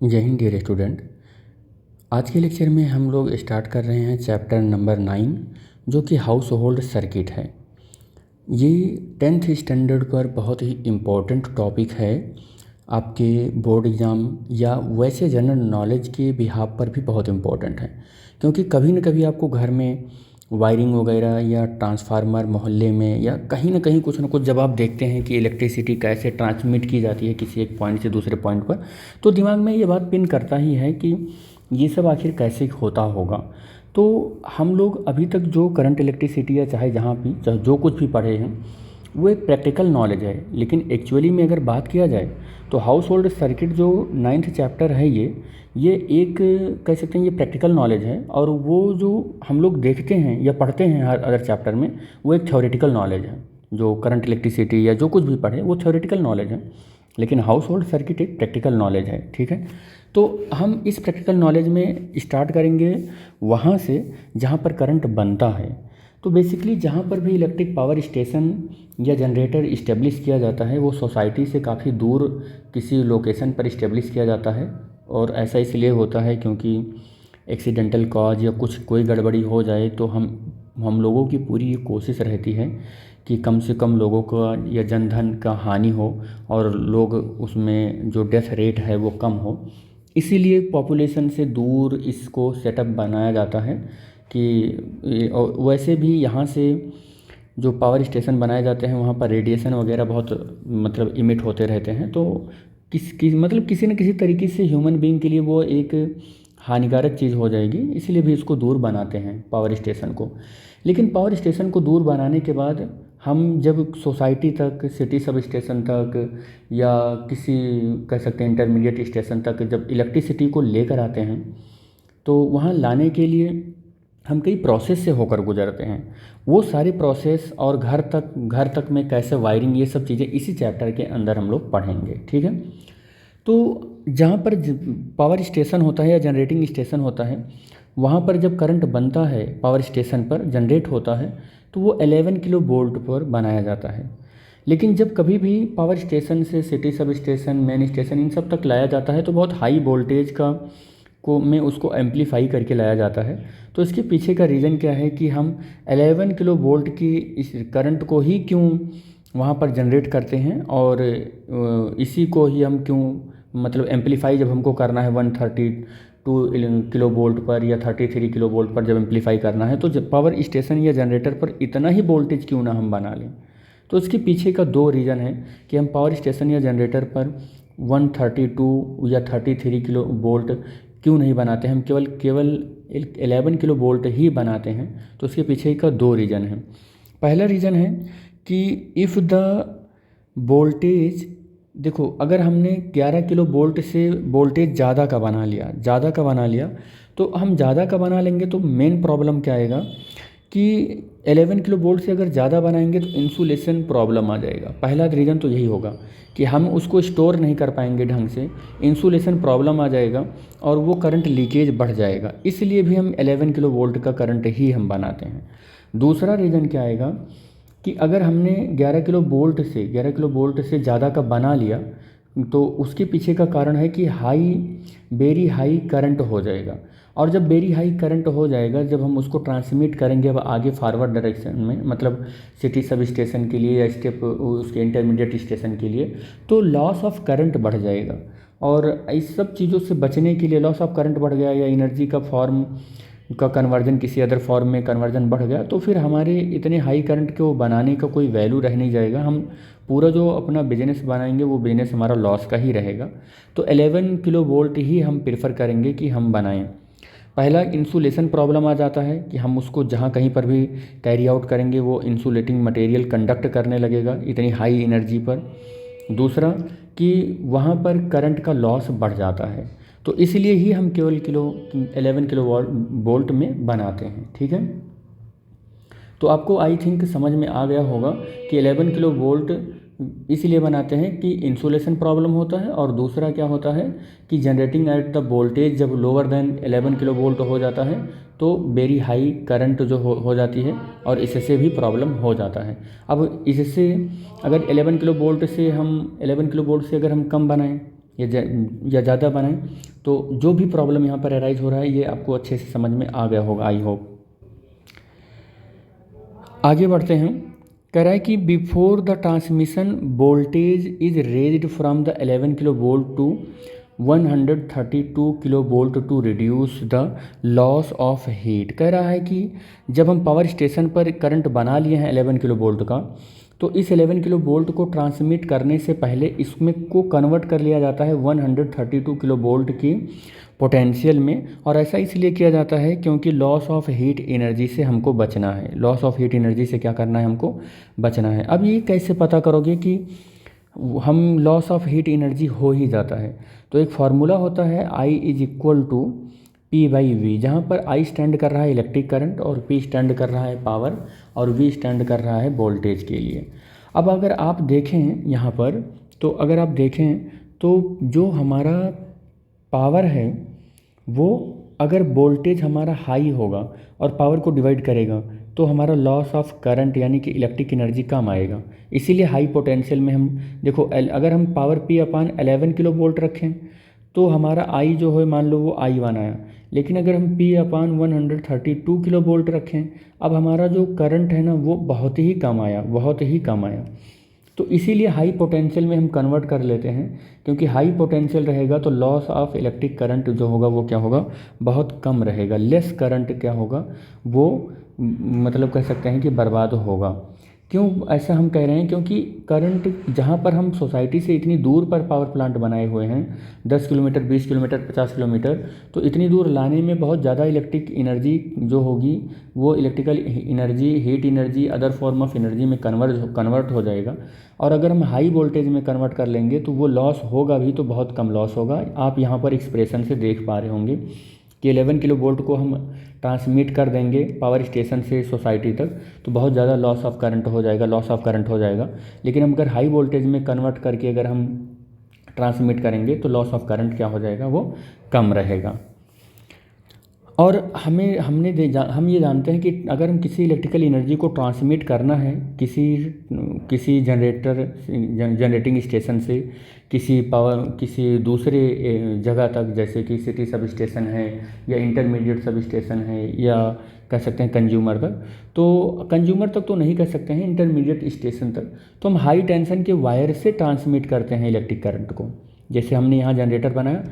जय Hind dear student. आज के लेक्चर में हम लोग स्टार्ट कर रहे हैं चैप्टर नंबर 9 जो कि हाउस होल्ड सर्किट है। ये 10th स्टैंडर्ड पर बहुत ही इम्पोर्टेंट टॉपिक है। आपके बोर्ड एग्ज़ाम या वैसे जनरल नॉलेज के बिहाफ पर भी बहुत इम्पोर्टेंट है, क्योंकि कभी न कभी आपको घर में वायरिंग वगैरह या ट्रांसफार्मर मोहल्ले में या कहीं ना कहीं कुछ ना कुछ जब आप देखते हैं कि इलेक्ट्रिसिटी कैसे ट्रांसमिट की जाती है किसी एक पॉइंट से दूसरे पॉइंट पर, तो दिमाग में ये बात पिन करता ही है कि ये सब आखिर कैसे होता होगा। तो हम लोग अभी तक जो करंट इलेक्ट्रिसिटी या चाहे जहाँ भी चाहे जो कुछ भी पढ़े हैं वो एक प्रैक्टिकल नॉलेज है, लेकिन एक्चुअली में अगर बात किया जाए तो हाउस होल्ड सर्किट जो 9th चैप्टर है ये एक कह सकते हैं ये प्रैक्टिकल नॉलेज है। और वो जो हम लोग देखते हैं या पढ़ते हैं हर अदर चैप्टर में वो एक थ्योरेटिकल नॉलेज है। जो करंट इलेक्ट्रिसिटी या जो कुछ भी पढ़े वो थ्योरेटिकल नॉलेज है, लेकिन हाउस होल्ड सर्किट एक प्रैक्टिकल नॉलेज है। ठीक है, तो हम इस प्रैक्टिकल नॉलेज में स्टार्ट करेंगे वहाँ से जहाँ पर करंट बनता है। तो बेसिकली जहाँ पर भी इलेक्ट्रिक पावर स्टेशन या जनरेटर इस्टेब्लिश किया जाता है वो सोसाइटी से काफ़ी दूर किसी लोकेशन पर इस्टेब्लिश किया जाता है। और ऐसा इसलिए होता है क्योंकि एक्सीडेंटल कॉज या कोई गड़बड़ी हो जाए तो हम लोगों की पूरी ये कोशिश रहती है कि कम से कम लोगों का या जनधन का हानि हो और लोग उसमें जो डेथ रेट है वो कम हो। इसीलिए पॉपुलेशन से दूर इसको सेटअप बनाया जाता है कि और वैसे भी यहाँ से जो पावर स्टेशन बनाए जाते हैं वहाँ पर रेडिएशन वगैरह बहुत मतलब इमिट होते रहते हैं। तो मतलब किसी न किसी तरीके से ह्यूमन बीइंग के लिए वो एक हानिकारक चीज़ हो जाएगी, इसीलिए भी इसको दूर बनाते हैं पावर स्टेशन को। लेकिन पावर स्टेशन को दूर बनाने के बाद हम जब सोसाइटी तक, सिटी सब स्टेशन तक या किसी कह सकते हैं इंटरमीडिएट स्टेशन तक जब इलेक्ट्रिसिटी को लेकर आते हैं तो वहाँ लाने के लिए हम कई प्रोसेस से होकर गुजरते हैं। वो सारे प्रोसेस और घर तक में कैसे वायरिंग, ये सब चीज़ें इसी चैप्टर के अंदर हम लोग पढ़ेंगे। ठीक है, तो जहाँ पर पावर स्टेशन होता है या जनरेटिंग स्टेशन होता है वहाँ पर जब करंट बनता है पावर स्टेशन पर जनरेट होता है तो वो 11 किलो वोल्ट पर बनाया जाता है। लेकिन जब कभी भी पावर स्टेशन से city sub station, main station, इन सब तक लाया जाता है तो बहुत हाई वोल्टेज का को में उसको एम्पलीफाई करके लाया जाता है। तो इसके पीछे का रीज़न क्या है कि हम 11 किलो वोल्ट की इस करंट को ही क्यों वहाँ पर जनरेट करते हैं और इसी को ही हम क्यों मतलब एम्पलीफाई जब हमको करना है 132 किलो वोल्ट पर या 33 किलो वोल्ट पर जब एम्पलीफाई करना है तो जब पावर स्टेशन या जनरेटर पर इतना ही वोल्टेज क्यों ना हम बना लें। तो इसके पीछे का दो रीज़न है कि हम पावर स्टेशन या जनरेटर पर 132 या 33 किलो वोल्ट क्यों नहीं बनाते हैं, हम केवल 11 किलो वोल्ट ही बनाते हैं। तो उसके पीछे का दो रीज़न है। पहला रीज़न है कि इफ़ द वोल्टेज, देखो अगर हमने 11 किलो वोल्ट से वोल्टेज ज़्यादा का बना लिया तो हम ज़्यादा का बना लेंगे तो मेन प्रॉब्लम क्या आएगा कि 11 किलो वोल्ट से अगर ज़्यादा बनाएंगे तो इंसुलेशन प्रॉब्लम आ जाएगा। पहला रीज़न तो यही होगा कि हम उसको स्टोर नहीं कर पाएंगे ढंग से, इंसुलेशन प्रॉब्लम आ जाएगा और वो करंट लीकेज बढ़ जाएगा। इसलिए भी हम 11 किलो वोल्ट का करंट ही हम बनाते हैं। दूसरा रीज़न क्या आएगा कि अगर हमने 11 किलो वोल्ट से ज़्यादा का बना लिया तो उसके पीछे का कारण है कि वेरी हाई करंट हो जाएगा। और जब वेरी हाई करंट हो जाएगा, जब हम उसको ट्रांसमिट करेंगे अब आगे फॉरवर्ड डायरेक्शन में, मतलब सिटी सब स्टेशन के लिए या स्टेप उसके इंटरमीडिएट स्टेशन के लिए, तो लॉस ऑफ करंट बढ़ जाएगा। और इस सब चीज़ों से बचने के लिए, लॉस ऑफ करंट बढ़ गया या एनर्जी का फॉर्म का कन्वर्जन किसी अदर फॉर्म में कन्वर्जन बढ़ गया तो फिर हमारे इतने हाई करंट को बनाने का कोई वैल्यू रह नहीं जाएगा। हम पूरा जो अपना बिजनेस बनाएंगे वो बिजनेस हमारा लॉस का ही रहेगा। तो 11 किलो वोल्ट ही हम प्रेफर करेंगे कि हम बनाएं। पहला इंसुलेशन प्रॉब्लम आ जाता है कि हम उसको जहाँ कहीं पर भी कैरी आउट करेंगे वो इंसुलेटिंग मटेरियल कंडक्ट करने लगेगा इतनी हाई एनर्जी पर। दूसरा कि वहाँ पर करंट का लॉस बढ़ जाता है, तो इसलिए ही हम केवल 11 किलो वोल्ट में बनाते हैं। ठीक है, तो आपको आई थिंक समझ में आ गया होगा कि 11 किलो वोल्ट इसलिए बनाते हैं कि इंसुलेशन प्रॉब्लम होता है, और दूसरा क्या होता है कि जनरेटिंग एट द वोल्टेज जब लोअर देन 11 किलो वोल्ट हो जाता है तो वेरी हाई करंट जो हो जाती है और इससे भी प्रॉब्लम हो जाता है। अब इससे अगर 11 किलो वोल्ट से अगर हम कम बनाएं या ज़्यादा बनाएं, तो जो भी प्रॉब्लम यहाँ पर अराइज हो रहा है ये आपको अच्छे से समझ में आ गया होगा, आई होप। आगे बढ़ते हैं। कह रहा है कि before the transmission voltage is raised from the 11 kilo volt to 132 kilo volt to reduce the loss of heat. कह रहा है कि जब हम पावर स्टेशन पर करंट बना लिए हैं 11 किलो वोल्ट का, तो इस 11 किलो वोल्ट को ट्रांसमिट करने से पहले इसमें को कन्वर्ट कर लिया जाता है 132 किलो वोल्ट की पोटेंशियल में। और ऐसा इसलिए किया जाता है क्योंकि लॉस ऑफ हीट एनर्जी से हमको बचना है। लॉस ऑफ हीट एनर्जी से क्या करना है, हमको बचना है। अब ये कैसे पता करोगे कि हम लॉस ऑफ हीट एनर्जी हो ही जाता है? तो एक फार्मूला होता है I is equal to P/V, जहाँ पर I स्टैंड कर रहा है इलेक्ट्रिक करंट और P स्टैंड कर रहा है पावर और V स्टैंड कर रहा है वोल्टेज के लिए। अब अगर आप देखें यहाँ पर, तो अगर आप देखें तो जो हमारा पावर है वो अगर वोल्टेज हमारा हाई होगा और पावर को डिवाइड करेगा तो हमारा लॉस ऑफ करंट यानी कि इलेक्ट्रिक एनर्जी कम आएगा। इसीलिए हाई पोटेंशियल में हम देखो अगर हम पावर P/11 किलो वोल्ट रखें तो हमारा I जो है मान लो वो I1 आया, लेकिन अगर हम P/132 किलो वोल्ट रखें, अब हमारा जो करंट है ना वो बहुत ही कम आया, बहुत ही कम आया। तो इसीलिए हाई पोटेंशियल में हम कन्वर्ट कर लेते हैं, क्योंकि हाई पोटेंशियल रहेगा तो लॉस ऑफ इलेक्ट्रिक करंट जो होगा वो क्या होगा, बहुत कम रहेगा। लेस करंट क्या होगा, वो मतलब कह सकते हैं कि बर्बाद होगा। क्यों ऐसा हम कह रहे हैं, क्योंकि करंट जहाँ पर हम सोसाइटी से इतनी दूर पर पावर प्लांट बनाए हुए हैं 10 किलोमीटर 20 किलोमीटर 50 किलोमीटर, तो इतनी दूर लाने में बहुत ज़्यादा इलेक्ट्रिक एनर्जी जो होगी वो electrical energy, heat energy, other form of energy में कन्वर्ट हो जाएगा। और अगर हम हाई वोल्टेज में कन्वर्ट कर लेंगे तो वो लॉस होगा भी, तो बहुत कम लॉस होगा। आप यहाँ पर एक्सप्रेशन से देख पा रहे होंगे कि 11 किलो वोल्ट को हम ट्रांसमिट कर देंगे पावर स्टेशन से सोसाइटी तक तो बहुत ज़्यादा लॉस ऑफ करंट हो जाएगा। लेकिन हम अगर हाई वोल्टेज में कन्वर्ट करके अगर हम ट्रांसमिट करेंगे तो लॉस ऑफ करंट क्या हो जाएगा, वो कम रहेगा। और हम ये जानते हैं कि अगर हम किसी इलेक्ट्रिकल एनर्जी को ट्रांसमिट करना है किसी जनरेटिंग स्टेशन से किसी दूसरे जगह तक, जैसे कि सिटी सब स्टेशन है या इंटरमीडिएट सब स्टेशन है या कह सकते हैं कंज्यूमर तक, तो कंज्यूमर तक तो नहीं कह सकते हैं, इंटरमीडिएट स्टेशन तक, तो हम हाई टेंशन के वायर से ट्रांसमिट करते हैं इलेक्ट्रिक करंट को। जैसे हमने यहाँ जनरेटर बनाया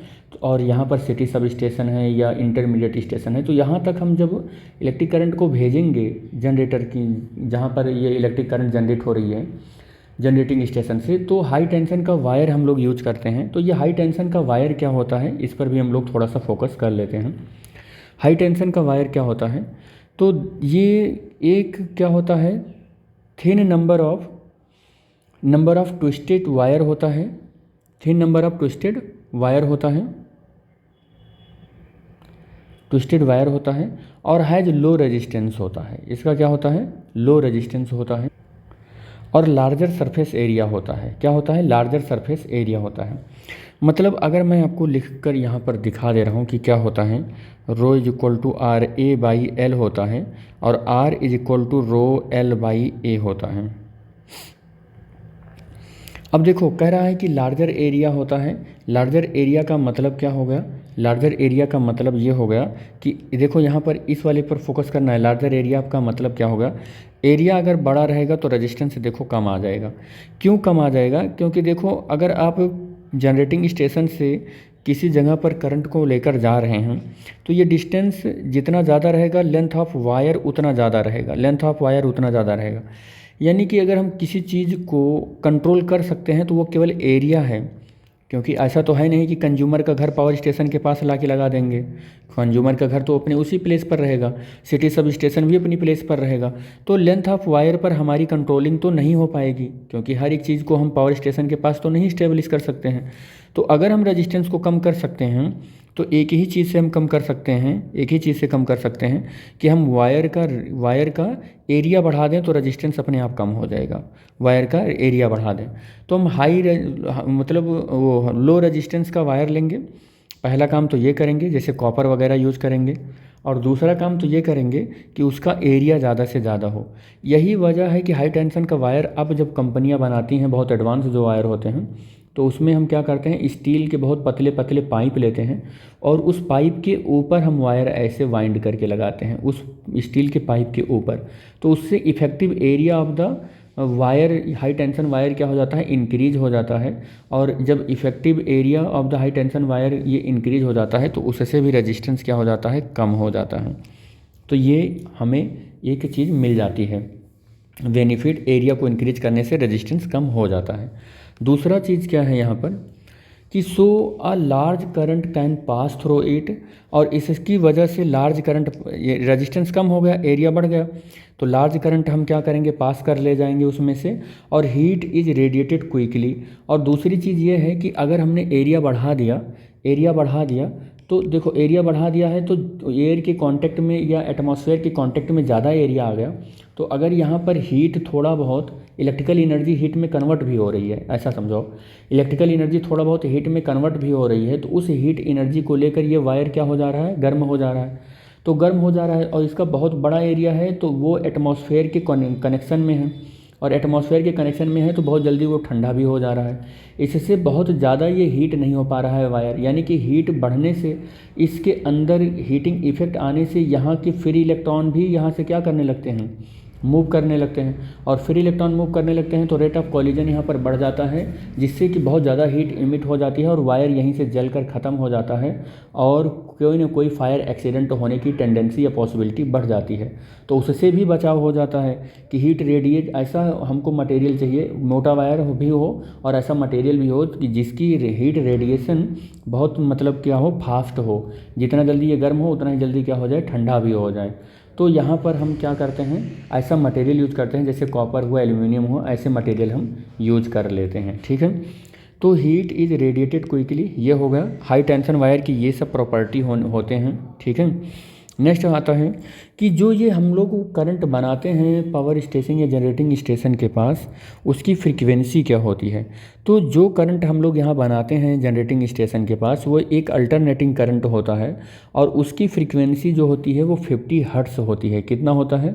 और यहाँ पर सिटी सब स्टेशन है या इंटरमीडिएट स्टेशन है, तो यहाँ तक हम जब इलेक्ट्रिक करंट को भेजेंगे जनरेटर की, जहाँ पर ये इलेक्ट्रिक करंट जनरेट हो रही है जनरेटिंग स्टेशन से, तो हाई टेंशन का वायर हम लोग यूज करते हैं। तो ये हाई टेंशन का वायर क्या होता है, इस पर भी हम लोग थोड़ा सा फोकस कर लेते हैं। हाई टेंशन का वायर क्या होता है, तो ये एक क्या होता है, thin number of twisted wire होता है, thin number of twisted wire होता है और हैज लो रेजिस्टेंस होता है। इसका क्या होता है, लो रेजिस्टेंस होता है और लार्जर सरफेस एरिया होता है। क्या होता है, लार्जर सरफेस एरिया होता है। मतलब अगर मैं आपको लिखकर यहाँ पर दिखा दे रहा हूँ कि क्या होता है, रो इज इक्वल टू RA/L होता है और R is equal to rho L/A होता है। अब देखो कह रहा है कि लार्जर एरिया होता है। लार्जर एरिया का मतलब क्या हो गया, लार्जर एरिया का मतलब ये हो गया कि देखो यहाँ पर इस वाले पर फोकस करना है। लार्जर एरिया का मतलब क्या होगा, एरिया अगर बड़ा रहेगा तो रेजिस्टेंस देखो कम आ जाएगा। क्यों कम आ जाएगा, क्योंकि देखो अगर आप जनरेटिंग स्टेशन से किसी जगह पर करंट को लेकर जा रहे हैं तो ये डिस्टेंस जितना ज़्यादा रहेगा लेंथ ऑफ वायर उतना ज़्यादा रहेगा। यानी कि अगर हम किसी चीज़ को कंट्रोल कर सकते हैं तो वो केवल एरिया है, क्योंकि ऐसा तो है नहीं कि कंज्यूमर का घर पावर स्टेशन के पास ला के लगा देंगे। कंज्यूमर का घर तो अपने उसी प्लेस पर रहेगा, सिटी सब स्टेशन भी अपनी प्लेस पर रहेगा। तो लेंथ ऑफ वायर पर हमारी कंट्रोलिंग तो नहीं हो पाएगी, क्योंकि हर एक चीज़ को हम पावर स्टेशन के पास तो नहीं स्टेब्लिश कर सकते हैं। तो अगर हम रेजिस्टेंस को कम कर सकते हैं तो एक ही चीज़ से हम कम कर सकते हैं कि हम वायर का एरिया बढ़ा दें तो रेजिस्टेंस अपने आप कम हो जाएगा। वायर का एरिया बढ़ा दें तो हम मतलब वो लो रेजिस्टेंस का वायर लेंगे। पहला काम तो ये करेंगे, जैसे कॉपर वगैरह यूज़ करेंगे, और दूसरा काम तो ये करेंगे कि उसका एरिया ज़्यादा से ज़्यादा हो। यही वजह है कि हाई टेंशन का वायर अब जब कंपनियां बनाती हैं, बहुत एडवांस जो वायर होते हैं तो उसमें हम क्या करते हैं, स्टील के बहुत पतले पतले पाइप लेते हैं और उस पाइप के ऊपर हम वायर ऐसे वाइंड करके लगाते हैं उस स्टील के पाइप के ऊपर। तो उससे effective area of the wire, high tension wire क्या हो जाता है, इंक्रीज हो जाता है। और जब effective area of the high tension wire ये इंक्रीज हो जाता है तो उससे भी रेजिस्टेंस क्या हो जाता है, कम हो जाता है। तो ये हमें एक चीज़ मिल जाती है, बेनिफिट एरिया को इंक्रीज करने से रेजिस्टेंस कम हो जाता है। दूसरा चीज़ क्या है यहाँ पर कि so a large current can pass through it, और इसकी वजह से लार्ज करंट, रेजिस्टेंस कम हो गया, एरिया बढ़ गया, तो लार्ज करंट हम क्या करेंगे, पास कर ले जाएंगे उसमें से, और हीट इज़ रेडिएटेड क्विकली। और दूसरी चीज़ ये है कि अगर हमने एरिया बढ़ा दिया तो देखो एरिया बढ़ा दिया है तो एयर के कांटेक्ट में या एटमॉस्फेयर के कांटेक्ट में ज़्यादा एरिया आ गया, तो अगर यहाँ पर हीट थोड़ा बहुत इलेक्ट्रिकल एनर्जी हीट में कन्वर्ट भी हो रही है, ऐसा समझो इलेक्ट्रिकल एनर्जी थोड़ा बहुत हीट में कन्वर्ट भी हो रही है, तो उस हीट एनर्जी को लेकर ये वायर क्या हो जा रहा है, गर्म हो जा रहा है। तो गर्म हो जा रहा है और इसका बहुत बड़ा एरिया है तो वो एटमॉस्फेयर के कनेक्शन में है, और एटमॉस्फेयर के कनेक्शन में है तो बहुत जल्दी वो ठंडा भी हो जा रहा है। इससे बहुत ज़्यादा ये हीट नहीं हो पा रहा है वायर, यानी कि हीट बढ़ने से, इसके अंदर हीटिंग इफेक्ट आने से यहाँ के फ्री इलेक्ट्रॉन भी यहाँ से क्या करने लगते हैं, मूव करने लगते हैं, और फ्री इलेक्ट्रॉन मूव करने लगते हैं तो रेट ऑफ कॉलिजन यहाँ पर बढ़ जाता है, जिससे कि बहुत ज़्यादा हीट इमिट हो जाती है और वायर यहीं से जलकर ख़त्म हो जाता है, और कोई ना कोई फायर एक्सीडेंट होने की टेंडेंसी या पॉसिबिलिटी बढ़ जाती है। तो उससे भी बचाव हो जाता है कि हीट रेडिएट, ऐसा हमको मटेरियल चाहिए, मोटा वायर भी हो और ऐसा मटेरियल भी हो कि जिसकी हीट रेडिएशन बहुत मतलब क्या हो, फास्ट हो, जितना जल्दी ये गर्म हो उतना ही जल्दी क्या हो जाए, ठंडा भी हो जाए। तो यहाँ पर हम क्या करते हैं, ऐसा मटेरियल यूज करते हैं, जैसे कॉपर हुआ, एल्युमिनियम हुआ, ऐसे मटेरियल हम यूज कर लेते हैं, ठीक है। तो हीट इज़ रेडिएटेड क्विकली, ये हो गया हाई टेंशन वायर की ये सब प्रॉपर्टी होते हैं, ठीक है। नेक्स्ट आता है कि जो ये हम लोग करंट बनाते हैं पावर स्टेशन या जनरेटिंग स्टेशन के पास, उसकी फ्रीक्वेंसी क्या होती है। तो जो करंट हम लोग यहाँ बनाते हैं जनरेटिंग स्टेशन के पास, वो एक अल्टरनेटिंग करंट होता है, और उसकी फ्रीक्वेंसी जो होती है वो 50 हर्ट्स होती है। कितना होता है,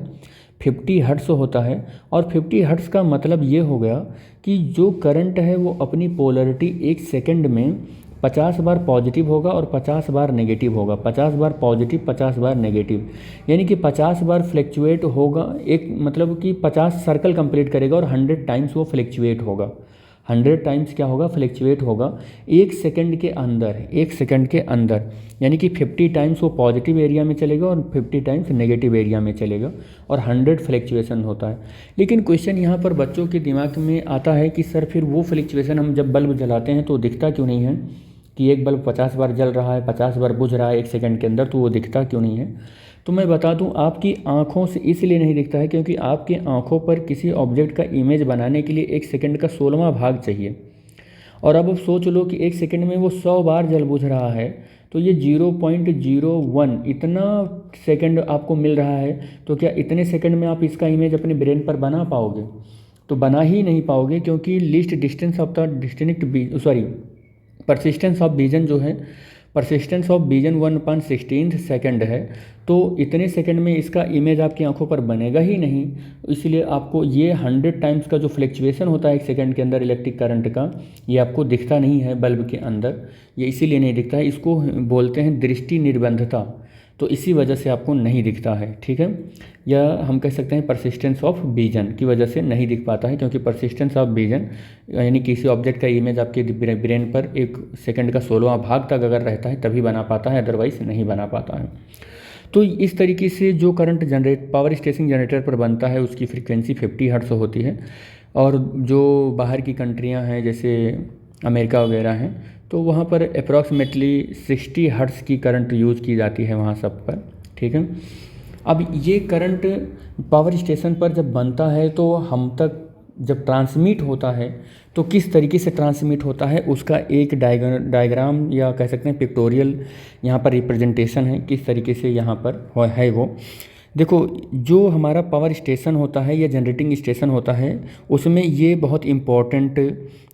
50 हर्ट्स होता है। और 50 हर्ट्स का मतलब ये हो गया कि जो करंट है वो अपनी पोलरिटी 1 सेकंड में 50 बार पॉजिटिव होगा और 50 बार नेगेटिव होगा, 50 बार पॉजिटिव 50 बार नेगेटिव, यानी कि 50 बार फ्लैक्चुएट होगा, एक मतलब कि 50 सर्कल कंप्लीट करेगा और 100 टाइम्स वो फ्लैक्चुएट होगा, 100 टाइम्स क्या होगा, फ्लैक्चुएट होगा 1 सेकंड के अंदर, 1 सेकंड के अंदर, यानी कि 50 टाइम्स वो पॉजिटिव एरिया में चलेगा और 50 टाइम्स नेगेटिव एरिया में चलेगा, और 100 फ्लैक्चुएशन होता है। लेकिन क्वेश्चन यहाँ पर बच्चों के दिमाग में आता है कि सर फिर वो फ्लैक्चुएशन हम जब बल्ब जलाते हैं तो दिखता क्यों नहीं है, कि एक बल्ब 50 बार जल रहा है, 50 बार बुझ रहा है 1 सेकंड के अंदर, तो वो दिखता क्यों नहीं है। तो मैं बता दूं, आपकी आँखों से इसलिए नहीं दिखता है क्योंकि आपकी आँखों पर किसी ऑब्जेक्ट का इमेज बनाने के लिए 1 सेकंड का 16वां भाग चाहिए, और अब सोच लो कि 1 सेकंड में वो 100 बार जल बुझ रहा है, तो ये 0.01 इतना सेकंड आपको मिल रहा है, तो क्या इतने सेकंड में आप इसका इमेज अपने ब्रेन पर बना पाओगे, तो बना ही नहीं पाओगे, क्योंकि least distance of the persistence of vision जो है, परसिस्टेंस ऑफ विजन 1/16 सेकंड है, तो इतने सेकंड में इसका इमेज आपकी आंखों पर बनेगा ही नहीं। इसलिए आपको ये 100 टाइम्स का जो फ्लैक्चुएशन होता है 1 सेकंड के अंदर इलेक्ट्रिक करंट का, ये आपको दिखता नहीं है बल्ब के अंदर, ये इसीलिए नहीं दिखता है, इसको बोलते हैं दृष्टि निर्बंधता, तो इसी वजह से आपको नहीं दिखता है, ठीक है। या हम कह सकते हैं परसिस्टेंस ऑफ विजन की वजह से नहीं दिख पाता है, क्योंकि परसिस्टेंस ऑफ विजन यानी किसी ऑब्जेक्ट का इमेज आपके ब्रेन पर 1 सेकंड का 16वां भाग तक अगर रहता है तभी बना पाता है, अदरवाइज नहीं बना पाता है। तो इस तरीके से जो करंट पावर स्टेशन जनरेटर पर बनता है उसकी फ्रीक्वेंसी 50 हर्ट्ज होती है, और जो बाहर की कंट्रियाँ हैं जैसे अमेरिका वगैरह हैं, तो वहाँ पर अप्रॉक्सीमेटली 60 हर्ट्ज की करंट यूज़ की जाती है वहाँ सब पर, ठीक है। अब ये करंट पावर स्टेशन पर जब बनता है तो हम तक जब ट्रांसमिट होता है तो किस तरीके से ट्रांसमिट होता है उसका एक डायग्राम या कह सकते हैं पिक्टोरियल यहाँ पर रिप्रेजेंटेशन है, किस तरीके से यहाँ पर है वो देखो। जो हमारा पावर स्टेशन होता है या जनरेटिंग स्टेशन होता है उसमें ये बहुत इम्पोर्टेंट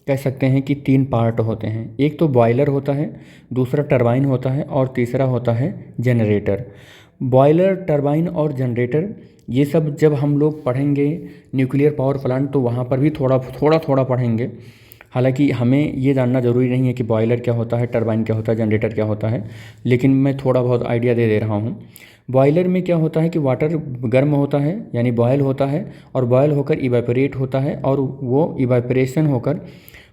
कह सकते हैं कि 3 पार्ट होते हैं। एक तो बॉयलर होता है, दूसरा टरबाइन होता है, और तीसरा होता है जनरेटर। बॉयलर, टरबाइन और जनरेटर ये सब जब हम लोग पढ़ेंगे न्यूक्लियर पावर प्लांट तो वहाँ पर भी थोड़ा थोड़ा पढ़ेंगे। हालांकि हमें ये जानना ज़रूरी नहीं है कि बॉयलर क्या होता है, टरबाइन क्या होता है, जनरेटर क्या होता है, लेकिन मैं थोड़ा बहुत आइडिया दे रहा हूँ। बॉयलर में क्या होता है कि वाटर गर्म होता है यानी बॉयल होता है, और बॉयल होकर इवेपोरेट होता है, और वो इवेपोरेशन होकर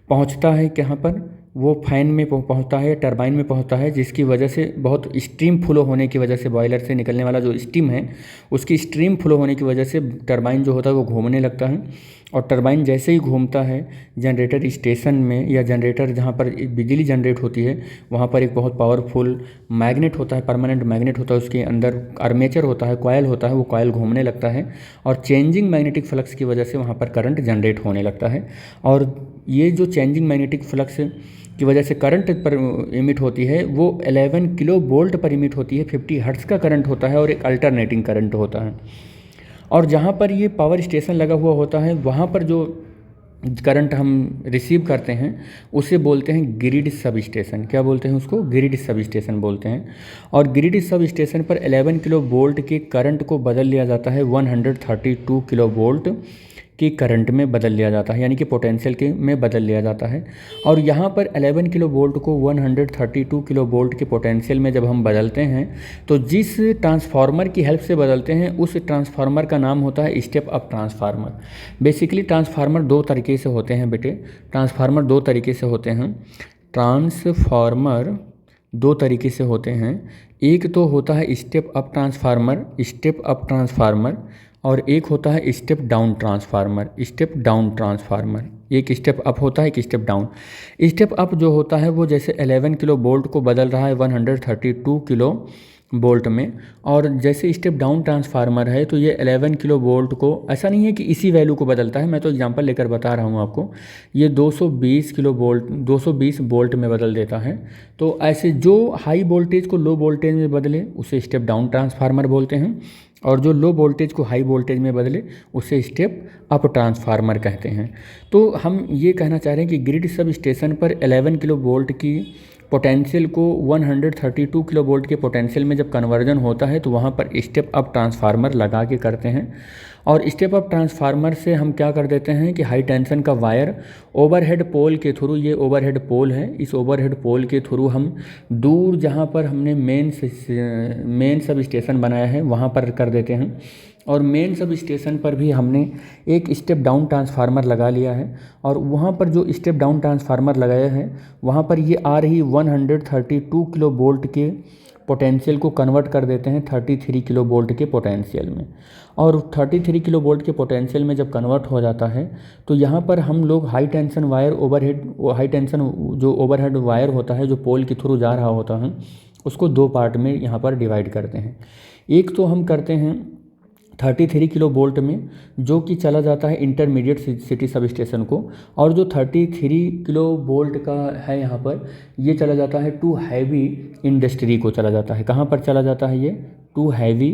पहुंचता है कहाँ पर, वो फैन में पहुंचता है, टरबाइन में पहुंचता है, जिसकी वजह से बहुत स्टीम फ्लो होने की वजह से बॉयलर से निकलने वाला जो स्टीम है, उसकी स्ट्रीम फ्लो होने की वजह से टरबाइन जो होता है वो घूमने लगता है। और टरबाइन जैसे ही घूमता है जनरेटर स्टेशन में, या जनरेटर जहाँ पर बिजली जनरेट होती है वहाँ पर एक बहुत पावरफुल मैग्नेट होता है, परमानेंट मैग्नेट होता है, उसके अंदर आर्मेचर होता है, कॉयल होता है, वो कॉयल घूमने लगता है, और चेंजिंग मैग्नेटिक फ्लक्स की वजह से वहाँ पर करंट जनरेट होने लगता है। और ये जो चेंजिंग मैग्नेटिक फ्लक्स की वजह से करंट पर इमिट होती है वो 11 किलो वोल्ट पर इमिट होती है, 50 हर्ट्ज़ का करंट होता है, और एक अल्टरनेटिंग करंट होता है। और जहाँ पर ये पावर स्टेशन लगा हुआ होता है वहाँ पर जो करंट हम रिसीव करते हैं उसे बोलते हैं ग्रिड सब स्टेशन। क्या बोलते हैं उसको? ग्रिड सब स्टेशन बोलते हैं। और ग्रिड सब स्टेशन पर 11 किलो वोल्ट के करंट को बदल लिया जाता है 132 किलो वोल्ट के करंट में बदल लिया जाता है, यानी कि पोटेंशियल के में बदल लिया जाता है। और यहाँ पर 11 किलो वोल्ट को 132 किलो वोल्ट के पोटेंशियल में जब हम बदलते हैं तो जिस ट्रांसफार्मर की हेल्प से बदलते हैं उस ट्रांसफार्मर का नाम होता है step up transformer. Basically transformer दो तरीके से होते हैं बेटे, ट्रांसफार्मर दो तरीके से होते हैं। ट्रांसफार्मर दो तरीके से होते हैं। एक तो होता है step up transformer, step up transformer, और एक होता है step down transformer, step down transformer. एक स्टेप अप होता है, एक स्टेप डाउन। स्टेप अप जो होता है वो जैसे 11 किलो वोल्ट को बदल रहा है 132 किलो वोल्ट में, और जैसे स्टेप डाउन ट्रांसफार्मर है तो ये 11 किलो वोल्ट को, ऐसा नहीं है कि इसी वैल्यू को बदलता है, मैं तो एग्जांपल लेकर बता रहा हूँ आपको, ये 220 किलो वोल्ट 220 वोल्ट में बदल देता है। तो ऐसे जो हाई वोल्टेज को लो वोल्टेज में बदले उसे स्टेप डाउन ट्रांसफार्मर बोलते हैं, और जो लो वोल्टेज को हाई वोल्टेज में बदले उसे स्टेप अप ट्रांसफार्मर कहते हैं। तो हम ये कहना चाह रहे हैं कि ग्रिड सब स्टेशन पर 11 किलो वोल्ट की पोटेंशियल को 132 किलो वोल्ट के पोटेंशियल में जब कन्वर्जन होता है तो वहाँ पर स्टेप अप ट्रांसफार्मर लगा के करते हैं। और स्टेप अप ट्रांसफार्मर से हम क्या कर देते हैं कि हाई टेंशन का वायर ओवरहेड पोल के थ्रू, ये ओवरहेड पोल है, इस ओवरहेड पोल के थ्रू हम दूर जहाँ पर हमने मेन सब स्टेशन बनाया है वहाँ पर कर देते हैं। और मेन सब स्टेशन पर भी हमने एक स्टेप डाउन ट्रांसफार्मर लगा लिया है, और वहाँ पर जो स्टेप डाउन ट्रांसफार्मर लगाया है वहाँ पर ये आ रही 132 किलो वोल्ट के पोटेंशियल को कन्वर्ट कर देते हैं 33 किलो वोल्ट के पोटेंशियल में। और 33 किलो वोल्ट के पोटेंशियल में जब कन्वर्ट हो जाता है तो यहाँ पर हम लोग high tension wire overhead, high tension जो ओवरहेड वायर होता है जो पोल के थ्रू जा रहा होता है उसको दो पार्ट में यहाँ पर डिवाइड करते हैं। एक तो हम करते हैं 33 किलो वोल्ट में जो कि चला जाता है इंटरमीडिएट सिटी सब स्टेशन को, और जो 33 किलो वोल्ट का है यहाँ पर ये चला जाता है टू हैवी इंडस्ट्री को चला जाता है। कहाँ पर चला जाता है? ये टू हैवी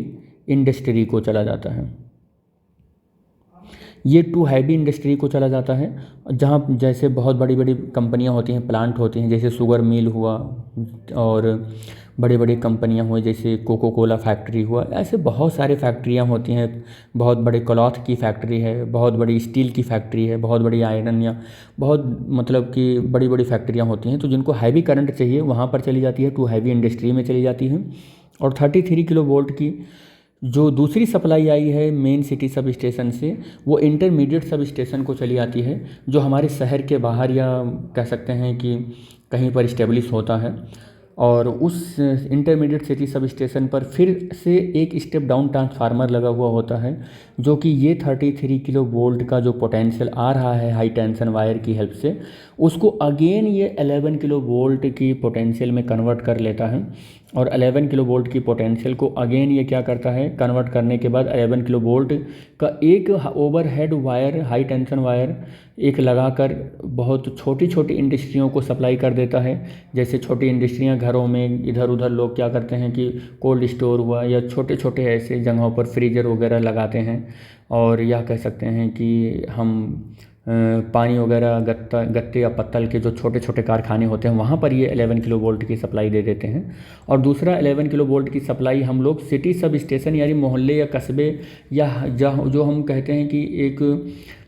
इंडस्ट्री को चला जाता है। ये टू हैवी इंडस्ट्री को चला जाता है जहाँ जैसे बहुत बड़ी बड़ी कंपनियाँ होती हैं, प्लांट होती हैं, जैसे शुगर मिल हुआ और बड़ी बड़ी कंपनियाँ हुई जैसे कोको कोला फैक्ट्री हुआ, ऐसे बहुत सारे फैक्ट्रियाँ होती हैं। बहुत बड़े क्लॉथ की फैक्ट्री है, बहुत बड़ी स्टील की फैक्ट्री है, बहुत बड़ी आयरन या बहुत मतलब कि बड़ी बड़ी फैक्ट्रियाँ होती हैं। तो जिनको हैवी करंट चाहिए वहाँ पर चली जाती है, टू हैवी इंडस्ट्री में चली जाती है। और 33 किलो वोल्ट की जो दूसरी सप्लाई आई है मेन सिटी सब स्टेशन से वो इंटरमीडिएट सब स्टेशन को चली आती है जो हमारे शहर के बाहर या कह सकते हैं कि कहीं पर इस्टेब्लिश होता है। और उस इंटरमीडिएट सिटी सब स्टेशन पर फिर से एक स्टेप डाउन ट्रांसफार्मर लगा हुआ होता है जो कि ये 33 किलो वोल्ट का जो पोटेंशियल आ रहा है हाई टेंशन वायर की हेल्प से उसको अगेन ये 11 किलो वोल्ट की पोटेंशियल में कन्वर्ट कर लेता है। और 11 किलो वोल्ट की पोटेंशियल को अगेन ये क्या करता है, कन्वर्ट करने के बाद 11 किलो वोल्ट का एक overhead wire, high tension wire एक लगाकर बहुत छोटी छोटी इंडस्ट्रियों को सप्लाई कर देता है। जैसे छोटी इंडस्ट्रियां घरों में इधर उधर लोग क्या करते हैं कि कोल्ड स्टोर हुआ या छोटे छोटे ऐसे जगहों पर फ्रीजर वगैरह लगाते हैं, और यह कह सकते हैं कि हम पानी वगैरह गत्ते या पत्तल के जो छोटे छोटे कारखाने होते हैं वहाँ पर ये 11 किलो वोल्ट की सप्लाई दे देते हैं। और दूसरा 11 किलो वोल्ट की सप्लाई हम लोग सिटी सब स्टेशन यानी मोहल्ले या कस्बे या जो हम कहते हैं कि एक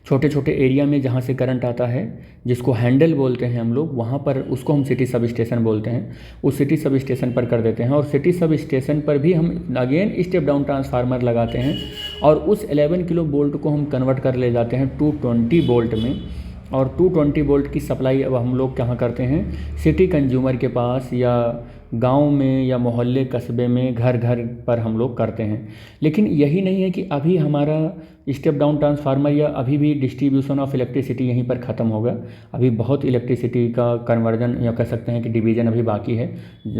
छोटे छोटे एरिया में जहाँ से करंट आता है, जिसको हैंडल बोलते हैं हम लोग, वहाँ पर उसको हम सिटी सब स्टेशन बोलते हैं, उस सिटी सब स्टेशन पर कर देते हैं। और सिटी सब स्टेशन पर भी हम अगेन स्टेप डाउन ट्रांसफार्मर लगाते हैं और उस 11 किलो वोल्ट को हम कन्वर्ट कर ले जाते हैं 220 वोल्ट में। और 220 वोल्ट की सप्लाई अब हम लोग कहाँ करते हैं, सिटी कंज्यूमर के पास या गांव में या मोहल्ले कस्बे में घर घर पर हम लोग करते हैं। लेकिन यही नहीं है कि अभी हमारा स्टेप डाउन ट्रांसफार्मर या अभी भी डिस्ट्रीब्यूशन ऑफ इलेक्ट्रिसिटी यहीं पर ख़त्म होगा। अभी बहुत इलेक्ट्रिसिटी का कन्वर्जन या कह सकते हैं कि डिवीज़न अभी बाकी है,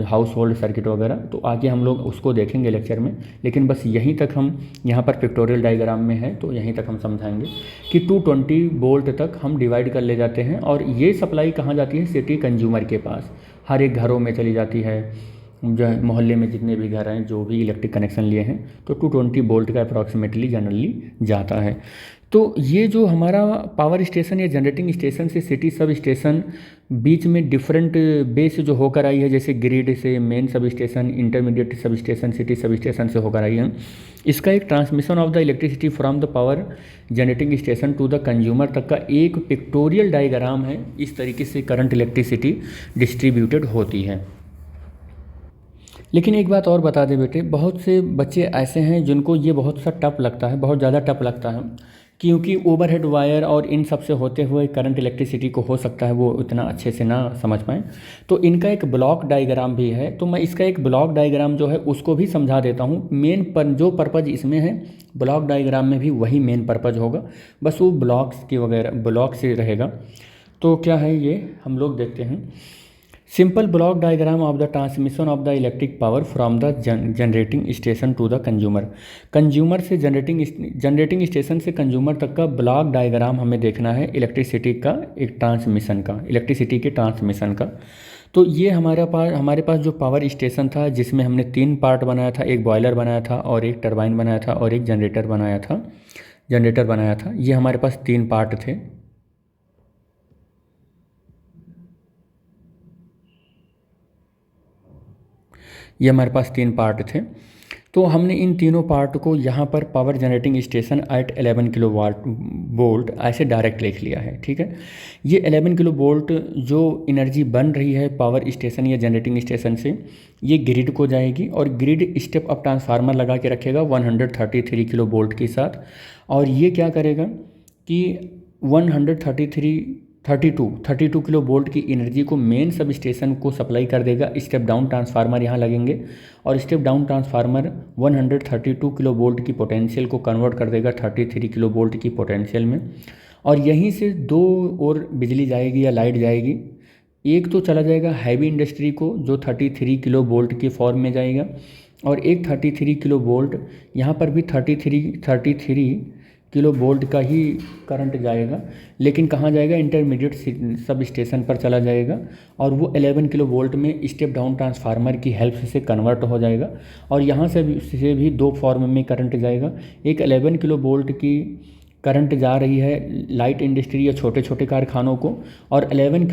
हाउस होल्ड सर्किट वगैरह, तो आगे हम लोग उसको देखेंगे लेक्चर में। लेकिन बस यहीं तक हम यहाँ पर पिक्टोरियल डायग्राम में है तो यहीं तक हम समझाएंगे कि 220 वोल्ट तक हम डिवाइड कर ले जाते हैं। और ये सप्लाई कहाँ जाती है, सिटी कंज्यूमर के पास, हर एक घरों में चली जाती है, जो है मोहल्ले में जितने भी घर हैं जो भी इलेक्ट्रिक कनेक्शन लिए हैं, तो 220 वोल्ट का अप्रॉक्सीमेटली जनरली जाता है। तो ये जो हमारा पावर स्टेशन या जनरेटिंग स्टेशन से सिटी सब स्टेशन बीच में डिफरेंट बेस जो होकर आई है, जैसे ग्रिड से main sub station, intermediate sub station, city sub station से होकर आई है, इसका एक transmission of the electricity from the power generating station to the consumer तक का एक पिक्टोरियल डायग्राम है। इस तरीके से करंट इलेक्ट्रिसिटी डिस्ट्रीब्यूटेड होती है। लेकिन एक बात और बता दें बेटे, बहुत से बच्चे ऐसे हैं जिनको ये बहुत सा टफ लगता है, बहुत ज़्यादा टफ लगता है, क्योंकि ओवरहेड वायर और इन सब से होते हुए करंट इलेक्ट्रिसिटी को हो सकता है वो इतना अच्छे से ना समझ पाएँ। तो इनका एक ब्लॉक डायग्राम भी है, तो मैं इसका एक ब्लॉक डायग्राम जो है उसको भी समझा देता हूँ। मेन पर जो पर्पज़ इसमें है, ब्लॉक डायग्राम में भी वही मेन पर्पज़ होगा, बस वो ब्लॉक्स की वगैरह ब्लॉक से रहेगा। तो क्या है ये हम लोग देखते हैं। Simple block diagram of the transmission of the electric power from the generating station to the consumer. Consumer से जनरेटिंग स्टेशन से कंज्यूमर तक का ब्लॉक डायग्राम हमें देखना है इलेक्ट्रिसिटी का एक ट्रांसमिशन का, इलेक्ट्रिसिटी के ट्रांसमिशन का। तो ये हमारे पास जो पावर स्टेशन था, जिसमें हमने 3 पार्ट बनाया था, एक बॉयलर बनाया था और एक टरबाइन बनाया था और एक जनरेटर बनाया था। ये हमारे पास 3 पार्ट थे। ये हमारे पास 3 पार्ट थे। तो हमने इन तीनों पार्ट को यहाँ पर power generating station at 11 kilo volt ऐसे डायरेक्ट लिख लिया है, ठीक है। ये 11 किलो वोल्ट जो एनर्जी बन रही है पावर स्टेशन या जनरेटिंग स्टेशन से, ये ग्रिड को जाएगी और ग्रिड स्टेप अप ट्रांसफार्मर लगा के रखेगा 133 किलो वोल्ट के साथ। और ये क्या करेगा कि 32 किलो वोल्ट की एनर्जी को मेन सब स्टेशन को सप्लाई कर देगा। स्टेप डाउन ट्रांसफार्मर यहाँ लगेंगे और step down transformer 132 kilo volt की पोटेंशियल को कन्वर्ट कर देगा 33 किलो वोल्ट की पोटेंशियल में। और यहीं से 2 और बिजली जाएगी या लाइट जाएगी। एक तो चला जाएगा हैवी इंडस्ट्री को जो 33 किलो वोल्ट के फॉर्म में जाएगा, और एक 33 किलो वोल्ट यहाँ पर भी 33 किलो वोल्ट का ही करंट जाएगा, लेकिन कहाँ जाएगा, इंटरमीडिएट सब स्टेशन पर चला जाएगा और वो 11 किलो वोल्ट में स्टेप डाउन ट्रांसफार्मर की हेल्प से कन्वर्ट हो जाएगा। और यहाँ से भी 2 फॉर्म में करंट जाएगा। एक 11 किलो वोल्ट की करंट जा रही है लाइट इंडस्ट्री या छोटे छोटे कारखानों को, और 11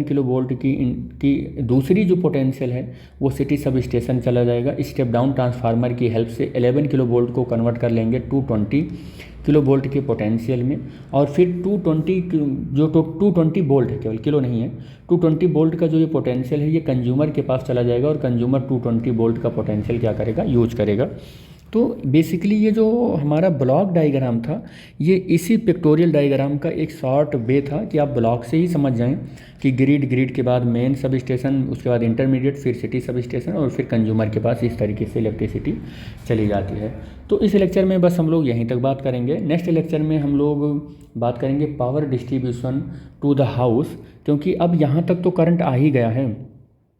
किलो वोल्ट की दूसरी जो पोटेंशियल है वो सिटी सब स्टेशन चला जाएगा। स्टेप डाउन ट्रांसफार्मर की हेल्प से 11 किलो वोल्ट को कन्वर्ट कर लेंगे 220 किलो वोल्ट के पोटेंशियल में। और फिर 220 वोल्ट है, केवल किलो नहीं है, 220 वोल्ट का जो ये पोटेंशियल है ये कंज्यूमर के पास चला जाएगा और कंज्यूमर 220 वोल्ट का पोटेंशियल क्या करेगा, यूज करेगा। तो बेसिकली ये जो हमारा ब्लॉक डायग्राम था ये इसी पिक्टोरियल डायग्राम का एक शॉर्ट वे था कि आप ब्लॉक से ही समझ जाएं कि ग्रिड के बाद मेन सब स्टेशन, उसके बाद इंटरमीडिएट, फिर सिटी सब स्टेशन और फिर कंज्यूमर के पास इस तरीके से इलेक्ट्रिसिटी चली जाती है। तो इस लेक्चर में बस हम लोग यहीं तक बात करेंगे। नेक्स्ट लेक्चर में हम लोग बात करेंगे power distribution to the house, क्योंकि अब यहाँ तक तो करंट आ ही गया है,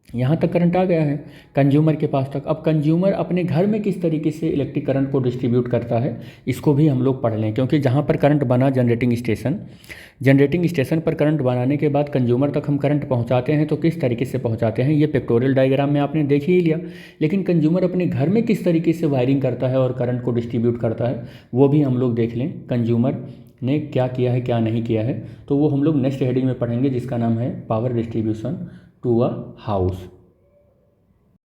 यहाँ तक करंट आ गया है कंज्यूमर के पास तक। अब कंज्यूमर अपने घर में किस तरीके से इलेक्ट्रिक करंट को डिस्ट्रीब्यूट करता है इसको भी हम लोग पढ़ लें, क्योंकि जहाँ पर करंट बना जनरेटिंग स्टेशन पर करंट बनाने के बाद कंज्यूमर तक हम करंट पहुँचाते हैं तो किस तरीके से पहुँचाते हैं ये पिक्टोरियल डायग्राम में आपने देख ही लिया। लेकिन कंज्यूमर अपने घर में किस तरीके से वायरिंग करता है और करंट को डिस्ट्रीब्यूट करता है वो भी हम लोग देख लें, कंज्यूमर ने क्या किया है क्या नहीं किया है। तो वो हम लोग नेक्स्ट हेडिंग में पढ़ेंगे जिसका नाम है power distribution to a house.